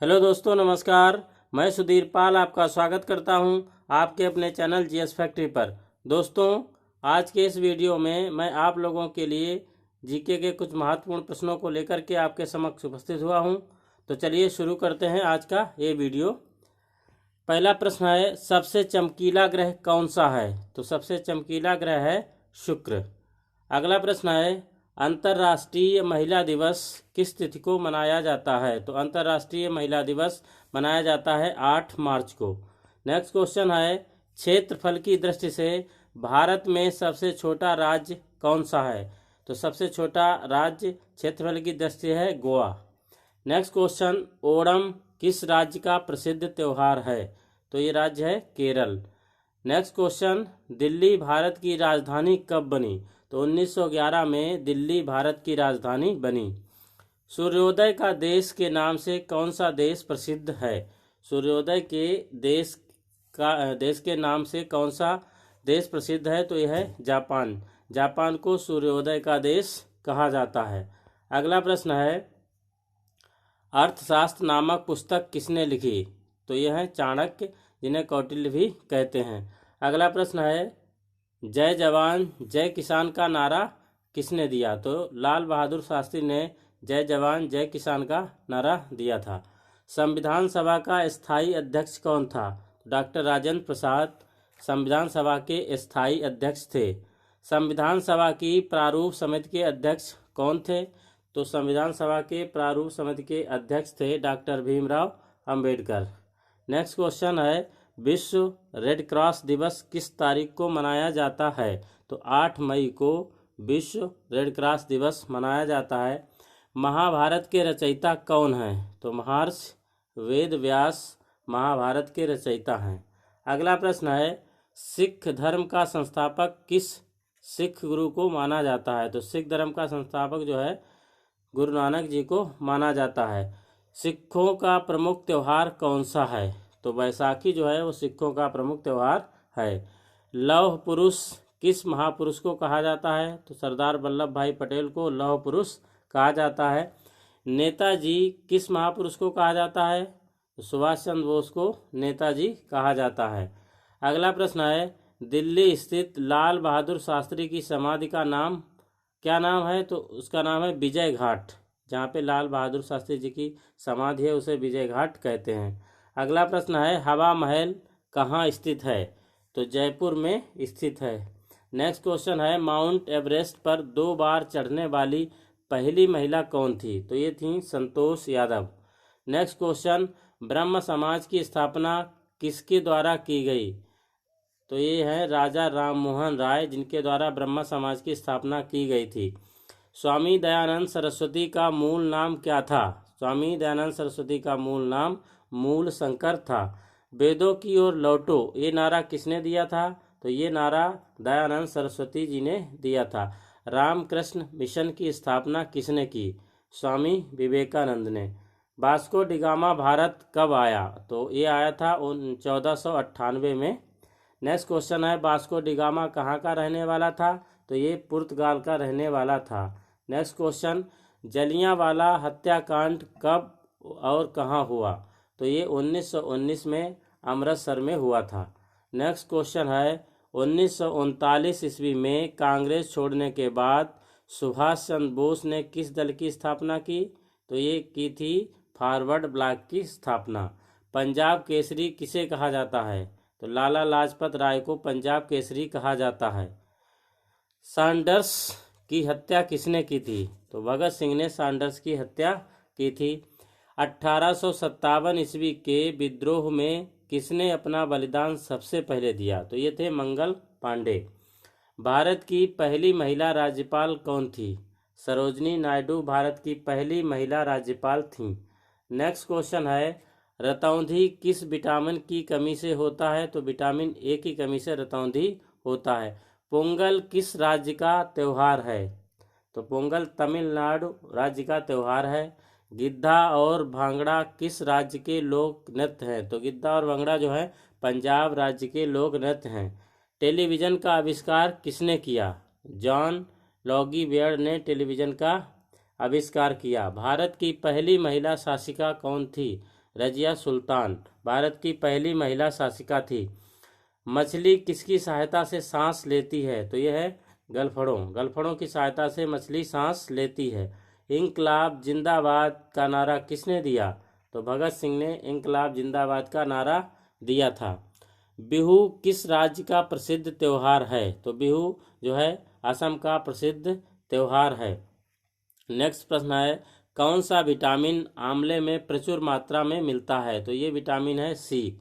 Hello दोस्तों, नमस्कार। मैं सुधीर पाल आपका स्वागत करता हूं आपके अपने चैनल जीएस फैक्ट्री पर। दोस्तों, आज के इस वीडियो में मैं आप लोगों के लिए जीके के कुछ महत्वपूर्ण प्रश्नों को लेकर के आपके समक्ष उपस्थित हुआ हूं। तो चलिए शुरू करते हैं आज का ये वीडियो। पहला प्रश्न है, सबसे चमकीला ग्रह कौन सा है? तो सबसे चमकीला ग्रह है शुक्र। अगला प्रश्न है, अंतर्राष्ट्रीय महिला दिवस किस तिथि को मनाया जाता है? तो अंतर्राष्ट्रीय महिला दिवस मनाया जाता है 8 मार्च को। नेक्स्ट क्वेश्चन है, क्षेत्रफल की दृष्टि से भारत में सबसे छोटा राज्य कौन सा है? तो सबसे छोटा राज्य क्षेत्रफल की दृष्टि है गोवा। नेक्स्ट क्वेश्चन, ओणम किस राज्य का प्रसिद्ध त्यौहार है? तो ये राज्य है केरल। नेक्स्ट क्वेश्चन, दिल्ली भारत की राजधानी कब बनी? तो 1911 में दिल्ली भारत की राजधानी बनी। सूर्योदय का देश के नाम से कौन सा देश प्रसिद्ध है? सूर्योदय के देश के नाम से कौन सा देश प्रसिद्ध है? तो यह है जापान। जापान को सूर्योदय का देश कहा जाता है। अगला प्रश्न है, अर्थशास्त्र नामक पुस्तक किसने लिखी? तो यह है चाणक्य, जिन्हें कौटिल्य भी कहते हैं। अगला प्रश्न है, जय जवान जय किसान का नारा किसने दिया? तो लाल बहादुर शास्त्री ने जय जवान जय किसान का नारा दिया था। संविधान सभा का स्थायी अध्यक्ष कौन था? डॉक्टर राजेंद्र प्रसाद संविधान सभा के स्थायी अध्यक्ष थे। संविधान सभा की प्रारूप समिति के अध्यक्ष कौन थे? तो संविधान सभा के प्रारूप समिति के अध्यक्ष थे doctor Bhimrao Ambedkar. Next question है, विश्व रेड क्रॉस दिवस किस तारीख को मनाया जाता है? तो 8 मई को विश्व रेड क्रॉस दिवस मनाया जाता है। महाभारत के रचयिता कौन हैं? तो महर्षि वेद व्यास महाभारत के रचयिता हैं। अगला प्रश्न है, सिख धर्म का संस्थापक किस सिख गुरु को माना जाता है? तो सिख धर्म का संस्थापक जो है गुरु नानक जी को माना जाता है। सिखों का प्रमुख त्यौहार कौन सा है? तो बैसाखी जो है वो सिखों का प्रमुख त्यौहार है। लौह पुरुष किस महापुरुष को कहा जाता है? तो सरदार वल्लभ भाई पटेल को लौह पुरुष कहा जाता है। नेताजी किस महापुरुष को कहा जाता है? तो सुभाष चंद्र बोस को नेताजी कहा जाता है। अगला प्रश्न है, दिल्ली स्थित लाल बहादुर शास्त्री की समाधि का नाम क्या नाम है? तो उसका नाम है विजय घाट। जहाँ पे लाल बहादुर शास्त्री जी की समाधि है उसे विजय घाट कहते हैं। अगला प्रश्न है, हवा महल कहाँ स्थित है? तो जयपुर में स्थित है। नेक्स्ट क्वेश्चन है, माउंट एवरेस्ट पर 2 बार चढ़ने वाली पहली महिला कौन थी? तो ये थी संतोष यादव। नेक्स्ट क्वेश्चन, ब्रह्म समाज की स्थापना किसके द्वारा की गई? तो ये है राजा राम मोहन राय, जिनके द्वारा ब्रह्म समाज की स्थापना की गई थी। स्वामी दयानंद सरस्वती का मूल नाम क्या था? स्वामी दयानंद सरस्वती का मूल नाम मूल शंकर था। वेदों की ओर लौटो ये नारा किसने दिया था? तो ये नारा दयानंद सरस्वती जी ने दिया था। रामकृष्ण मिशन की स्थापना किसने की? स्वामी विवेकानंद ने। वास्को डिगामा भारत कब आया? तो ये आया था 1498 में। नेक्स्ट क्वेश्चन है, वास्को डिगामा कहाँ का रहने वाला था? तो ये पुर्तगाल का रहने वाला था। नेक्स्ट क्वेश्चन, जलियांवाला हत्याकांड कब और कहाँ हुआ? तो ये 1919 में अमृतसर में हुआ था। नेक्स्ट क्वेश्चन है, 1939 ईस्वी में कांग्रेस छोड़ने के बाद सुभाष चंद्र बोस ने किस दल की स्थापना की? तो ये की थी फॉरवर्ड ब्लॉक की स्थापना। पंजाब केसरी किसे कहा जाता है? तो लाला लाजपत राय को पंजाब केसरी कहा जाता है। सैंडर्स की हत्या किसने की थी? तो भगत सिंह ने सैंडर्स की हत्या की थी। 1857 ईस्वी के विद्रोह में किसने अपना बलिदान सबसे पहले दिया? तो ये थे मंगल पांडे। भारत की पहली महिला राज्यपाल कौन थी? सरोजनी नायडू भारत की पहली महिला राज्यपाल थीं। नेक्स्ट क्वेश्चन है, रतौंधी किस विटामिन की कमी से होता है? तो विटामिन ए की कमी से रतौंधी होता है। पोंगल किस राज्य का त्यौहार है? तो पोंगल तमिलनाडु राज्य का त्यौहार है। गिद्धा और भांगड़ा किस राज्य के लोक नृत्य हैं? तो गिद्धा और भांगड़ा जो है पंजाब राज्य के लोक नृत्य हैं। टेलीविज़न का आविष्कार किसने किया? जॉन लॉगी बेयर ने टेलीविज़न का आविष्कार किया। भारत की पहली महिला शासिका कौन थी? रजिया सुल्तान भारत की पहली महिला शासिका थी। मछली किसकी सहायता से सांस लेती है? तो यह है गलफड़ों। गलफड़ों की सहायता से मछली सांस लेती है। इंकलाब जिंदाबाद का नारा किसने दिया? तो भगत सिंह ने इंकलाब जिंदाबाद का नारा दिया था। बिहू किस राज्य का प्रसिद्ध त्योहार है? तो बिहू जो है असम का प्रसिद्ध त्योहार है। नेक्स्ट प्रश्न है, कौन सा विटामिन आंवले में प्रचुर मात्रा में मिलता है? तो ये विटामिन है सी।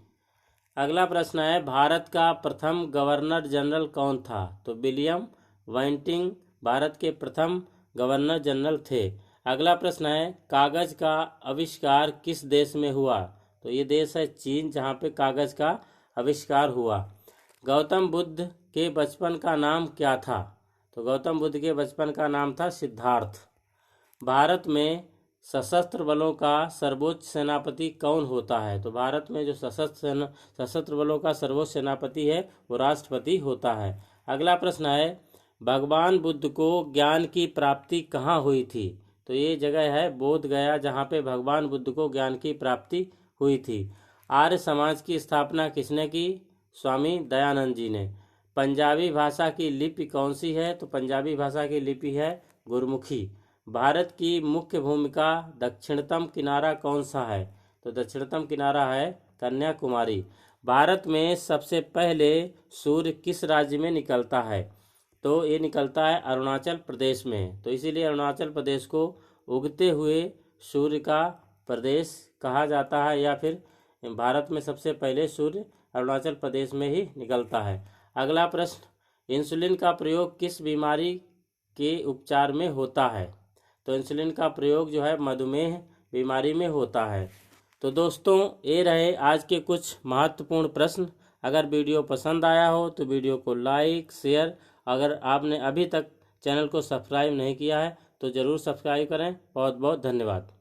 अगला प्रश्न है, भारत का प्रथम गवर्नर जनरल कौन था? तो विलियम बेंटिंक भारत के प्रथम गवर्नर जनरल थे। अगला प्रश्न है, कागज का आविष्कार किस देश में हुआ? तो ये देश है चीन, जहाँ पे कागज का आविष्कार हुआ। गौतम बुद्ध के बचपन का नाम क्या था? तो गौतम बुद्ध के बचपन का नाम था सिद्धार्थ। भारत में सशस्त्र बलों का सर्वोच्च सेनापति कौन होता है? तो भारत में जो सशस्त्र बलों का सर्वोच्च सेनापति है वो राष्ट्रपति होता है। अगला प्रश्न है, भगवान बुद्ध को ज्ञान की प्राप्ति कहाँ हुई थी? तो ये जगह है बोध गया, जहाँ पे भगवान बुद्ध को ज्ञान की प्राप्ति हुई थी। आर्य समाज की स्थापना किसने की? स्वामी दयानंद जी ने। पंजाबी भाषा की लिपि कौन सी है? तो पंजाबी भाषा की लिपि है गुरमुखी। भारत की मुख्य भूमिका दक्षिणतम किनारा कौन सा है? तो दक्षिणतम किनारा है कन्याकुमारी। भारत में सबसे पहले सूर्य किस राज्य में निकलता है? तो ये निकलता है अरुणाचल प्रदेश में। तो इसीलिए अरुणाचल प्रदेश को उगते हुए सूर्य का प्रदेश कहा जाता है, या फिर भारत में सबसे पहले सूर्य अरुणाचल प्रदेश में ही निकलता है। अगला प्रश्न, इंसुलिन का प्रयोग किस बीमारी के उपचार में होता है? तो इंसुलिन का प्रयोग जो है मधुमेह बीमारी में होता है। तो दोस्तों, ये रहे आज के कुछ महत्वपूर्ण प्रश्न। अगर वीडियो पसंद आया हो तो वीडियो को लाइक शेयर, अगर आपने अभी तक चैनल को सब्सक्राइब नहीं किया है तो ज़रूर सब्सक्राइब करें। बहुत बहुत धन्यवाद।